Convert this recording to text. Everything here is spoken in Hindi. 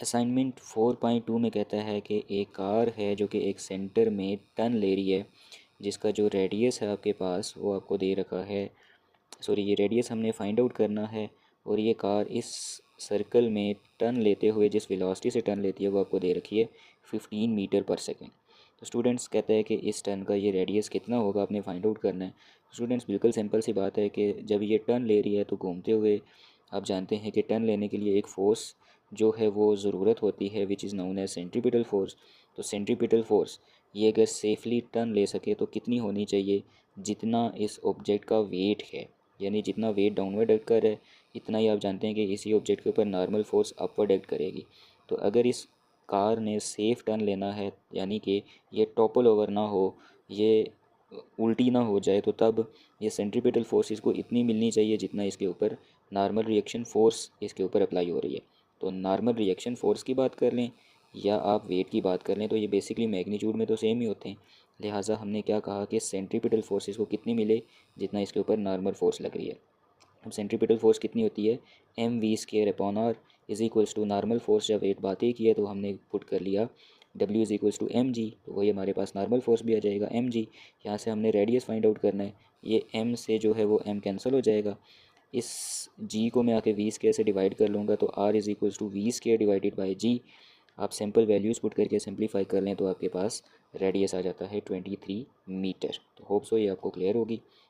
असाइनमेंट 4.2 में कहता है कि एक कार है जो कि एक सेंटर में टर्न ले रही है, जिसका जो रेडियस है आपके पास वो आपको दे रखा है। सॉरी, ये रेडियस हमने फाइंड आउट करना है। और ये कार इस सर्कल में टर्न लेते हुए जिस वेलोसिटी से टर्न लेती है वो आपको दे रखी है 15 मीटर पर सेकेंड। तो स्टूडेंट्स कहते हैं कि इस टर्न का ये रेडियस कितना होगा, आपने फाइंड आउट करना है। स्टूडेंट्स बिल्कुल सिंपल सी बात है कि जब ये टर्न ले रही है तो घूमते हुए आप जानते हैं कि टर्न लेने के लिए एक फ़ोर्स जो है वो ज़रूरत होती है, which is known as centripetal force. तो सेंट्रीपिटल फोर्स ये अगर सेफली टर्न ले सके तो कितनी होनी चाहिए, जितना इस ऑब्जेक्ट का वेट है, यानी जितना वेट डाउनवर्ड एक्ट कर रहा है इतना ही आप जानते हैं कि इसी ऑब्जेक्ट के ऊपर नॉर्मल फोर्स अपवर्ड एक्ट करेगी। तो अगर इस कार ने सेफ टर्न लेना है, यानी कि ये टॉपल ओवर ना हो, ये उल्टी ना हो जाए, तो तब ये सेंट्रीपिटल फोर्स इसको इतनी मिलनी चाहिए जितना इसके ऊपर नॉर्मल रिएक्शन फ़ोर्स इसके ऊपर अप्लाई हो रही है। तो नॉर्मल रिएक्शन फ़ोर्स की बात कर लें या आप वेट की बात कर लें तो ये बेसिकली मैग्नीट्यूड में तो सेम ही होते हैं। लिहाजा हमने क्या कहा कि सेंट्रीपिटल फोर्स इसको कितनी मिले, जितना इसके ऊपर नॉर्मल फोर्स लग रही है। अब सेंट्रीपिटल फोर्स कितनी होती है, mv² upon r is equals to normal force. जब वेट बात ही की है तो हमने पुट कर लिया w is equals to mg, तो वही हमारे पास नॉर्मल फोर्स भी आ जाएगा mg। यहाँ से हमने रेडियस फाइंड आउट करना है, ये m से जो है वो m कैंसिल हो जाएगा। इस g को मैं आके v² से डिवाइड कर लूँगा तो r is equals to v² divided by g। आप सिंपल वैल्यूज़ पुट करके सिंप्लीफाई कर लें तो आपके पास रेडियस आ जाता है 23 मीटर। तो होप सो ये आपको क्लियर होगी।